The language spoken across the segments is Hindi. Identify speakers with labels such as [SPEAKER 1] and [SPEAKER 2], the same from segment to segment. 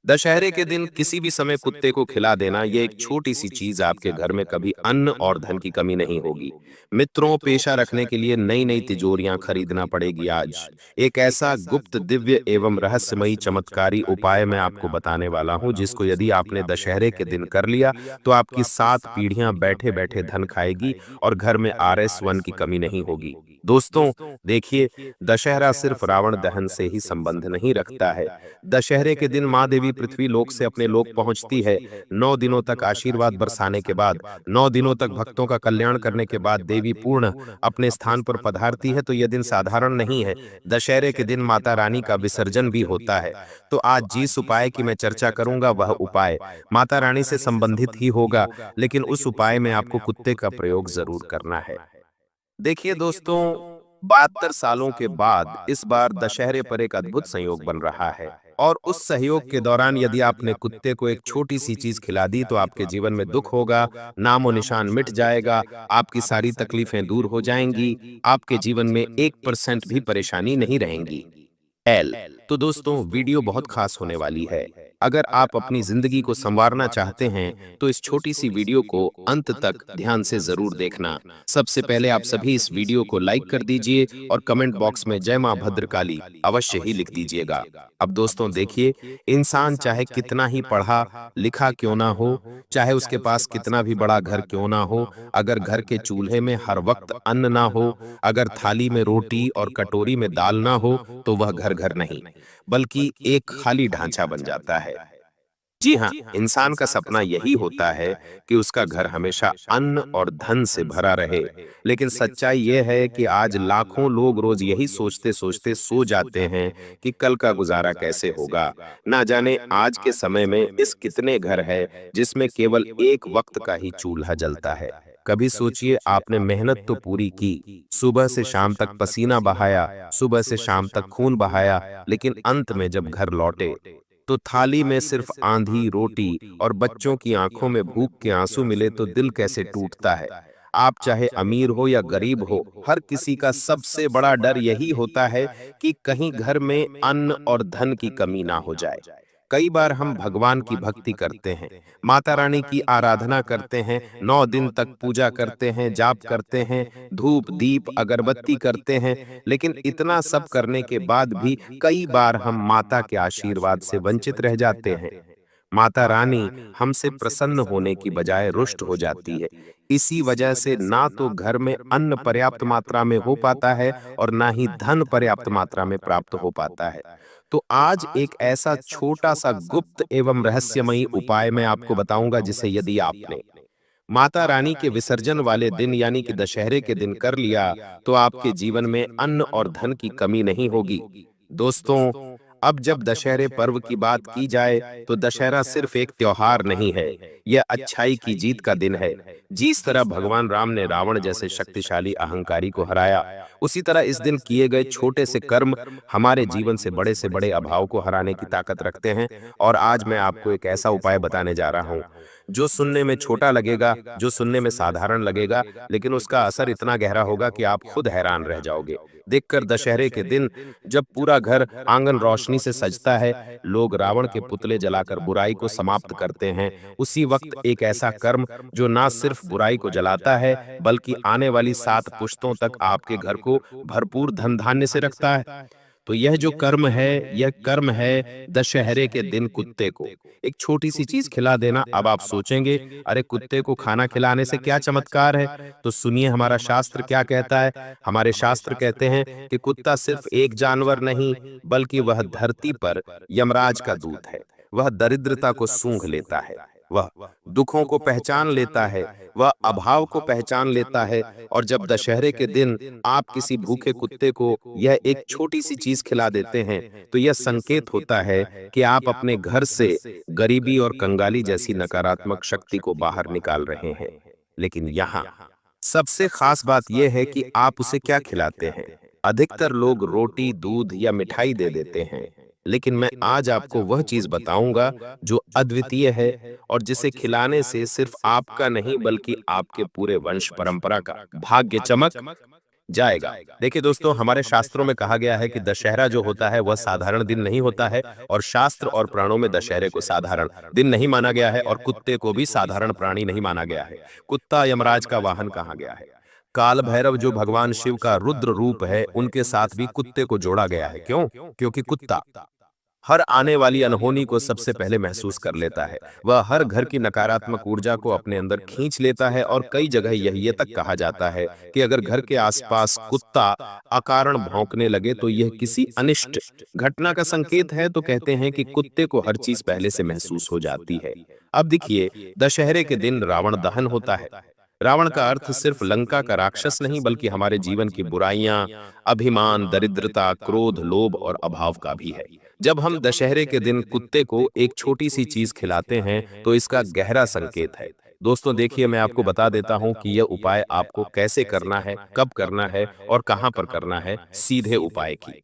[SPEAKER 1] दशहरे के दिन किसी भी समय कुत्ते को खिला देना ये एक छोटी सी चीज आपके घर में कभी अन्न और धन की कमी नहीं होगी। मित्रों, पेशा रखने के लिए नई नई तिजोरियां खरीदना पड़ेगी आज। एक ऐसा गुप्त, दिव्य एवं रहस्यमयी चमत्कारी उपाय मैं आपको बताने वाला हूं, जिसको यदि आपने दशहरे के दिन कर लिया तो आपकी 7 पीढ़ियां बैठे बैठे धन खाएगी और घर में आरएस वन की कमी नहीं होगी। दोस्तों, देखिए, दशहरा सिर्फ रावण दहन से ही संबंध नहीं रखता है। दशहरे के दिन माँ देवी पृथ्वी लोक से अपने लोक पहुंचती है। 9 दिनों तक आशीर्वाद बरसाने के बाद, 9 दिनों तक भक्तों का कल्याण करने के बाद देवी पूर्ण अपने स्थान पर पधारती है। तो यह दिन साधारण नहीं है। दशहरे के दिन माता रानी का विसर्जन भी होता है। तो आज जिस उपाय की मैं चर्चा करूंगा वह उपाय माता रानी से संबंधित ही होगा, लेकिन उस उपाय में आपको कुत्ते का प्रयोग जरूर करना है। देखिए दोस्तों, 72 सालों के बाद इस बार दशहरे पर एक अद्भुत संयोग बन रहा है। और उस सहयोग के दौरान यदि आपने कुत्ते को एक छोटी सी चीज खिला दी तो आपके जीवन में दुख होगा, नामो निशान मिट जाएगा, आपकी सारी तकलीफें दूर हो जाएंगी, आपके जीवन में 1% भी परेशानी नहीं रहेंगी। एल तो दोस्तों, वीडियो बहुत खास होने वाली है। अगर आप अपनी जिंदगी को संवारना चाहते हैं तो इस छोटी सी वीडियो को अंत तक ध्यान से जरूर देखना। सबसे पहले आप सभी इस वीडियो को लाइक कर दीजिए और कमेंट बॉक्स में जय मां भद्रकाली अवश्य ही लिख दीजिएगा। अब दोस्तों देखिए, इंसान चाहे कितना ही पढ़ा लिखा क्यों ना हो, चाहे उसके पास कितना भी बड़ा घर क्यों ना हो, अगर घर के चूल्हे में हर वक्त अन्न ना हो, अगर थाली में रोटी और कटोरी में दाल ना हो, तो वह घर घर नहीं, बल्कि एक खाली ढांचा बन जाता है। जी हाँ, इंसान का सपना यही होता है कि उसका घर हमेशा अन्न और धन से भरा रहे। लेकिन सच्चाई यह है कि आज लाखों लोग रोज यही सोचते सोचते सो जाते हैं कि कल का गुजारा कैसे होगा। ना जाने आज के समय में इस कितने घर है जिसमें केवल एक वक्त का ही चूल्हा जलता है। कभी सोचिए, आपने मेहनत तो पूरी की, सुबह से शाम तक पसीना बहाया, सुबह से शाम तक खून बहाया, लेकिन अंत में जब घर लौटे तो थाली में सिर्फ आंधी रोटी और बच्चों की आंखों में भूख के आंसू मिले तो दिल कैसे टूटता है। आप चाहे अमीर हो या गरीब हो, हर किसी का सबसे बड़ा डर यही होता है कि कहीं घर में अन्न और धन की कमी ना हो जाए। कई बार हम भगवान की भक्ति करते हैं, माता रानी की आराधना करते हैं, 9 दिन तक पूजा करते हैं, जाप करते हैं, धूप दीप अगरबत्ती करते हैं, लेकिन इतना सब करने के बाद भी कई बार हम माता के आशीर्वाद से वंचित रह जाते हैं। माता रानी हमसे प्रसन्न होने की बजाय रुष्ट हो जाती है। इसी वजह से ना तो घर में अन्न पर्याप्त मात्रा में हो पाता है और ना ही धन पर्याप्त मात्रा में प्राप्त हो पाता है। तो आज एक ऐसा छोटा सा गुप्त एवं रहस्यमयी उपाय मैं आपको बताऊंगा, जिसे यदि आपने माता रानी के विसर्जन वाले दिन यानी कि दशहरे के दिन कर लिया तो आपके जीवन में अन्न और धन की कमी नहीं होगी। दोस्तों, अब जब दशहरे पर्व की बात की जाए तो दशहरा सिर्फ एक त्योहार नहीं है, यह अच्छाई की जीत का दिन है। जिस तरह भगवान राम ने रावण जैसे शक्तिशाली अहंकारी को हराया, उसी तरह इस दिन किए गए छोटे से कर्म हमारे जीवन से बड़े अभाव को हराने की ताकत रखते हैं। और आज मैं आपको एक ऐसा उपाय बताने जा रहा हूं जो सुनने में छोटा लगेगा, जो सुनने में साधारण लगेगा, लेकिन उसका असर इतना गहरा होगा कि आप खुद हैरान रह जाओगे। देखकर दशहरे के दिन जब पूरा घर आंगन रोशनी से सजता है, लोग रावण के पुतले जलाकर बुराई को समाप्त करते हैं, उसी वक्त एक ऐसा कर्म जो ना सिर्फ बुराई को जलाता है बल्कि आने वाली 7 पुश्तों तक आपके घर को भरपूर धन धान्य से रखता है। तो यह जो कर्म है, यह कर्म है दशहरे के दिन कुत्ते को एक छोटी सी चीज खिला देना। अब आप सोचेंगे, अरे कुत्ते को खाना खिलाने से क्या चमत्कार है? तो सुनिए हमारा शास्त्र क्या कहता है। हमारे शास्त्र कहते हैं कि कुत्ता सिर्फ एक जानवर नहीं, बल्कि वह धरती पर यमराज का दूत है। वह दरिद्रता को सूंघ लेता है, वह दुखों को पहचान लेता है, वह अभाव को पहचान लेता है। और जब दशहरे के दिन आप किसी भूखे कुत्ते को यह एक छोटी सी चीज खिला देते हैं तो यह संकेत होता है कि आप अपने घर से गरीबी और कंगाली जैसी नकारात्मक शक्ति को बाहर निकाल रहे हैं। लेकिन यहाँ सबसे खास बात यह है कि आप उसे क्या खिलाते हैं। अधिकतर लोग रोटी, दूध या मिठाई दे देते हैं, लेकिन मैं आज आपको वह चीज बताऊंगा जो अद्वितीय है और जिसे खिलाने से सिर्फ आपका नहीं बल्कि आपके पूरे वंश परंपरा का भाग्य चमक जाएगा। देखिए दोस्तों, हमारे शास्त्रों में कहा गया है कि दशहरा जो होता है वह साधारण दिन नहीं होता है, और शास्त्र और पुराणों में दशहरे को साधारण दिन नहीं माना गया है, और कुत्ते को भी साधारण प्राणी नहीं माना गया है। कुत्ता यमराज का वाहन कहा गया है। काल भैरव जो भगवान शिव का रुद्र रूप है, उनके साथ भी कुत्ते को जोड़ा गया है। क्यों? क्योंकि कुत्ता हर आने वाली अनहोनी को सबसे पहले महसूस कर लेता है। वह हर घर की नकारात्मक ऊर्जा को अपने अंदर खींच लेता है, और कई जगह यह तक कहा जाता है कि अगर घर के आसपास कुत्ता अकारण भौंकने लगे तो यह किसी अनिष्ट घटना का संकेत है। तो कहते हैं कि कुत्ते को हर चीज पहले से महसूस हो जाती है। अब देखिए, दशहरे के दिन रावण दहन होता है। रावण का अर्थ सिर्फ लंका का राक्षस नहीं, बल्कि हमारे जीवन की बुराइयां, अभिमान, दरिद्रता, क्रोध, लोभ और अभाव का भी है। जब हम दशहरे के दिन कुत्ते को एक छोटी सी चीज खिलाते हैं तो इसका गहरा संकेत है। दोस्तों देखिए, मैं आपको बता देता हूं कि यह उपाय आपको कैसे करना है, कब करना है और कहां पर करना है। सीधे उपाय की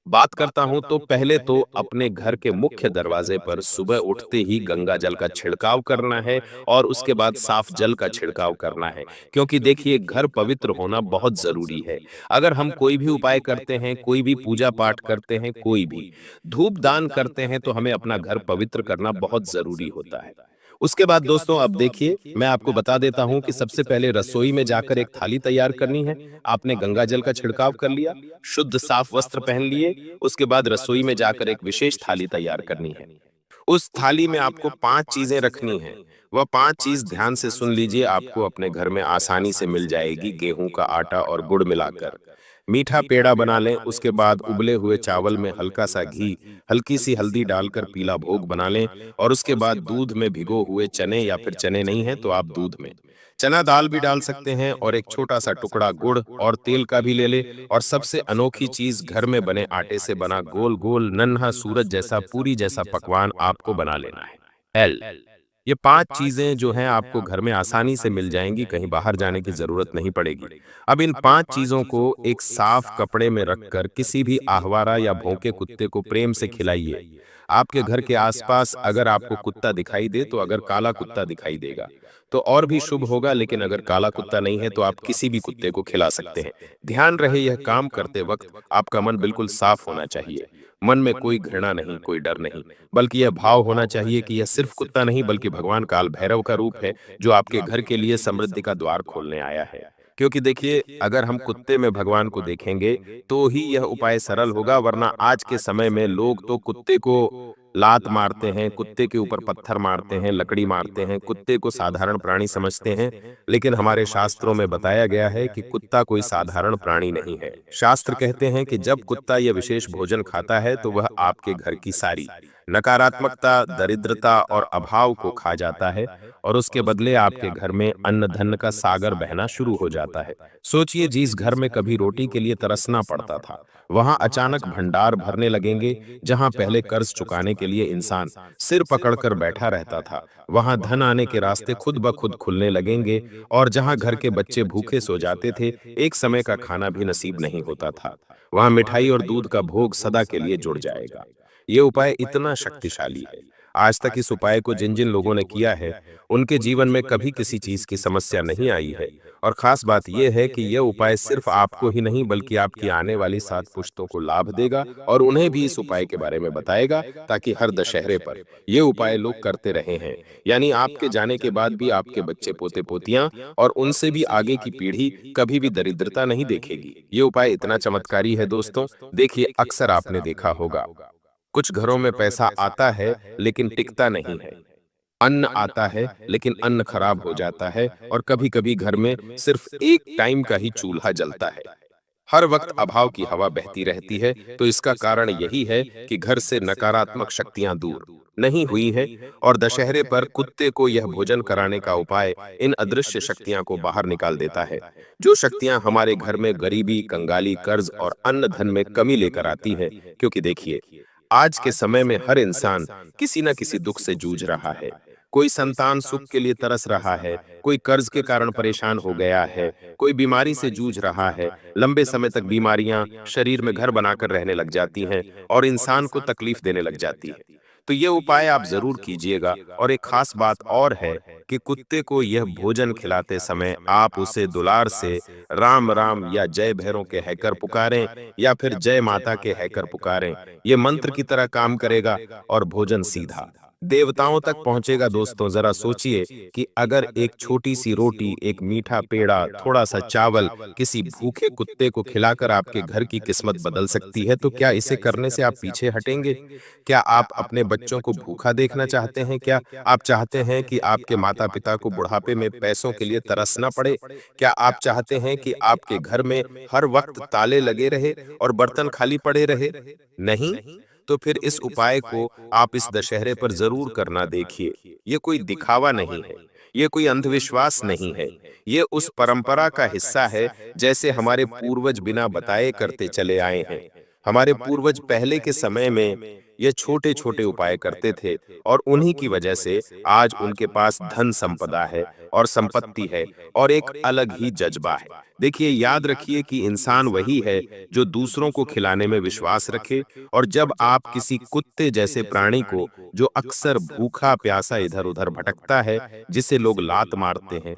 [SPEAKER 1] बात करता हूं तो पहले तो अपने घर के मुख्य दरवाजे पर सुबह उठते ही गंगा जल का छिड़काव करना है, और उसके बाद साफ जल का छिड़काव करना है। क्योंकि देखिए, घर पवित्र होना बहुत जरूरी है। अगर हम कोई भी उपाय करते हैं, कोई भी पूजा पाठ करते हैं, कोई भी धूप दान करते हैं, तो हमें अपना घर पवित्र करना बहुत जरूरी होता है। उसके बाद दोस्तों, अब देखिए, मैं आपको बता देता हूं कि सबसे पहले रसोई में जाकर एक थाली तैयार करनी है। आपने गंगा जल का छिड़काव कर लिया, शुद्ध साफ वस्त्र पहन लिए, उसके बाद रसोई में जाकर एक विशेष थाली तैयार करनी है। उस थाली में आपको 5 चीजें रखनी हैं। वह 5 चीज ध्यान से सुन लीजिए, आपको अपने घर में आसानी से मिल जाएगी। गेहूं का आटा और गुड़ मिलाकर मीठा पेड़ा बना लें। उसके बाद उबले हुए चावल में हल्का सा घी, हल्की सी हल्दी डालकर पीला भोग बना लें, और उसके बाद दूध में भिगो हुए चने, या फिर चने नहीं है तो आप दूध में चना दाल भी डाल सकते हैं, और एक छोटा सा टुकड़ा गुड़ और तेल का भी ले ले। और सबसे अनोखी चीज, घर में बने आटे से बना गोल गोल नन्हा सूरज जैसा पूरी जैसा पकवान आपको बना लेना है। एल ये 5 चीजें जो हैं आपको घर में आसानी से मिल जाएंगी, कहीं बाहर जाने की जरूरत नहीं पड़ेगी। अब इन 5 चीजों को एक साफ कपड़े में रखकर किसी भी आह्वारा या भौंके कुत्ते को प्रेम से खिलाइए। आपके घर के आसपास अगर आपको कुत्ता दिखाई दे, तो अगर काला कुत्ता दिखाई देगा तो और भी शुभ होगा, लेकिन अगर काला कुत्ता नहीं है तो आप किसी भी कुत्ते को खिला सकते हैं। ध्यान रहे, यह काम करते वक्त आपका मन बिल्कुल साफ होना चाहिए। मन में कोई घृणा नहीं, कोई डर नहीं, बल्कि यह भाव होना चाहिए कि यह सिर्फ कुत्ता नहीं, बल्कि भगवान काल भैरव का रूप है, जो आपके घर के लिए समृद्धि का द्वार खोलने आया है। क्योंकि देखिए, अगर हम कुत्ते में भगवान को देखेंगे तो ही यह उपाय सरल होगा, वरना आज के समय में लोग तो कुत्ते को लात मारते हैं, कुत्ते के ऊपर पत्थर मारते हैं, लकड़ी मारते हैं, कुत्ते को साधारण प्राणी समझते हैं। लेकिन हमारे शास्त्रों में बताया गया है कि कुत्ता कोई साधारण प्राणी नहीं है। शास्त्र कहते हैं कि जब कुत्ता यह विशेष भोजन खाता है तो वह आपके घर की सारी नकारात्मकता, दरिद्रता और अभाव को खा जाता है, और उसके बदले आपके घर में अन्न धन का सागर बहना शुरू हो जाता है। सोचिए, जिस घर में कभी रोटी के लिए तरसना पड़ता था, वहां अचानक भंडार भरने लगेंगे। जहां पहले कर्ज चुकाने के लिए इंसान सिर पकड़कर बैठा रहता था, वहां धन आने के रास्ते खुद ब खुद खुलने लगेंगे। और जहां घर के बच्चे भूखे सो जाते थे, एक समय का खाना भी नसीब नहीं होता था, वहां मिठाई और दूध का भोग सदा के लिए जुड़ जाएगा। ये उपाय इतना शक्तिशाली है। आज तक इस उपाय को जिन जिन लोगों ने किया है, उनके जीवन में कभी किसी चीज की समस्या नहीं आई है। और खास बात यह है कि यह उपाय सिर्फ आपको ही नहीं, बल्कि आपकी आने वाली 7 पुश्तों को लाभ देगा, और उन्हें भी इस उपाय के बारे में बताएगा, ताकि हर दशहरे पर ये उपाय लोग करते रहे हैं। यानी आपके जाने के बाद भी आपके बच्चे, पोते पोतियां और उनसे भी आगे की पीढ़ी कभी भी दरिद्रता नहीं देखेगी। ये उपाय इतना चमत्कारी है दोस्तों। देखिए, अक्सर आपने देखा होगा, कुछ घरों में पैसा आता है लेकिन टिकता नहीं है। अन्न आता है लेकिन अन्न खराब हो जाता है, और कभी-कभी घर में सिर्फ एक टाइम का ही चूल्हा जलता है। हर वक्त अभाव की हवा बहती रहती है। तो इसका कारण यही है कि घर से नकारात्मक शक्तियां दूर नहीं हुई है, और दशहरे पर कुत्ते को यह भोजन कराने का उपाय इन अदृश्य शक्तियां को बाहर निकाल देता है, जो शक्तियां हमारे घर में गरीबी, कंगाली, कर्ज और अन्न धन में कमी लेकर आती है। क्योंकि देखिए, आज के समय में हर इंसान किसी न किसी दुख से जूझ रहा है। कोई संतान सुख के लिए तरस रहा है, कोई कर्ज के कारण परेशान हो गया है, कोई बीमारी से जूझ रहा है। लंबे समय तक बीमारियां शरीर में घर बनाकर रहने लग जाती हैं और इंसान को तकलीफ देने लग जाती है। तो ये उपाय आप जरूर कीजिएगा। और एक खास बात और है कि कुत्ते को यह भोजन खिलाते समय आप उसे दुलार से राम राम या जय भैरों के हैकर पुकारें या फिर जय माता के हैकर पुकारें। ये मंत्र की तरह काम करेगा और भोजन सीधा देवताओं तक पहुंचेगा। दोस्तों, जरा सोचिए कि अगर एक छोटी सी रोटी, एक मीठा पेड़ा, थोड़ा सा चावल किसी भूखे कुत्ते को खिलाकर आपके घर की किस्मत बदल सकती है, तो क्या इसे करने से आप पीछे हटेंगे? क्या आप अपने बच्चों को भूखा देखना चाहते हैं? क्या आप चाहते हैं कि आपके माता-पिता को बुढ़ापे में पैसों के लिए तरसना पड़े? क्या आप चाहते हैं कि आपके घर में हर वक्त ताले लगे रहे और बर्तन खाली पड़े रहे? नहीं? तो फिर इस उपाय को आप इस दशहरे पर जरूर करना देखिए। ये कोई दिखावा नहीं है, ये कोई अंधविश्वास नहीं है, ये उस परंपरा का हिस्सा है जैसे हमारे पूर्वज बिना बताए करते चले आए हैं। हमारे पूर्वज पहले के समय में ये छोटे छोटे उपाय करते थे और उन्हीं की वजह से आज उनके पास धन संपदा है और संपत्ति है और एक अलग ही जज्बा है। देखिए, याद रखिए कि इंसान वही है जो दूसरों को खिलाने में विश्वास रखे। और जब आप किसी कुत्ते जैसे प्राणी को, जो अक्सर भूखा प्यासा इधर उधर भटकता है, जिसे लोग लात मारते हैं,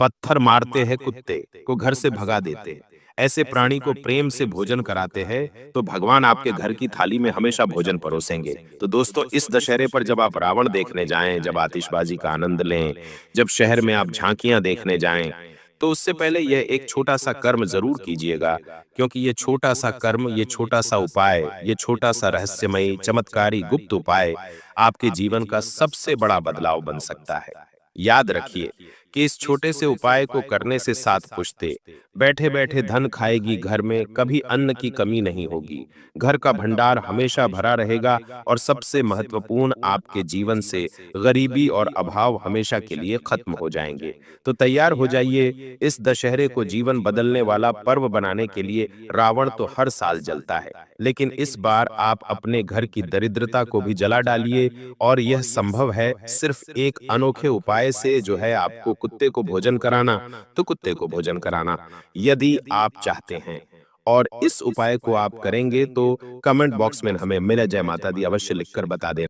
[SPEAKER 1] पत्थर मारते हैं, कुत्ते को घर से भगा देते हैं, ऐसे प्राणी को प्रेम से भोजन कराते हैं, तो भगवान आपके घर की थाली में हमेशा भोजन परोसेंगे। तो दोस्तों, इस दशहरे पर जब आप रावण देखने जाएं, जब आतिशबाजी का आनंद लें, जब शहर में आप झांकियां देखने जाएं, तो उससे पहले यह एक छोटा सा कर्म जरूर कीजिएगा। क्योंकि ये छोटा सा कर्म, ये छोटा सा उपाय, ये छोटा सा रहस्यमयी चमत्कारी गुप्त उपाय आपके जीवन का सबसे बड़ा बदलाव बन सकता है। याद रखिए कि इस छोटे से उपाय को करने से 7 पुश्ते बैठे बैठे धन खाएगी, घर में कभी अन्न की कमी नहीं होगी, घर का भंडार हमेशा भरा रहेगा और सबसे महत्वपूर्ण, आपके जीवन से गरीबी और अभाव हमेशा के लिए खत्म हो जाएंगे। तो तैयार हो जाइए इस दशहरे को जीवन बदलने वाला पर्व बनाने के लिए। रावण तो हर साल जलता है, लेकिन इस बार आप अपने घर की दरिद्रता को भी जला डालिए। और यह संभव है सिर्फ एक अनोखे उपाय से, जो है आपको कुत्ते को भोजन कराना, तो कुत्ते को भोजन कराना, यदि आप चाहते हैं। और इस उपाय को आप करेंगे तो कमेंट बॉक्स में हमें मिले जय माता दी अवश्य लिखकर बता दें।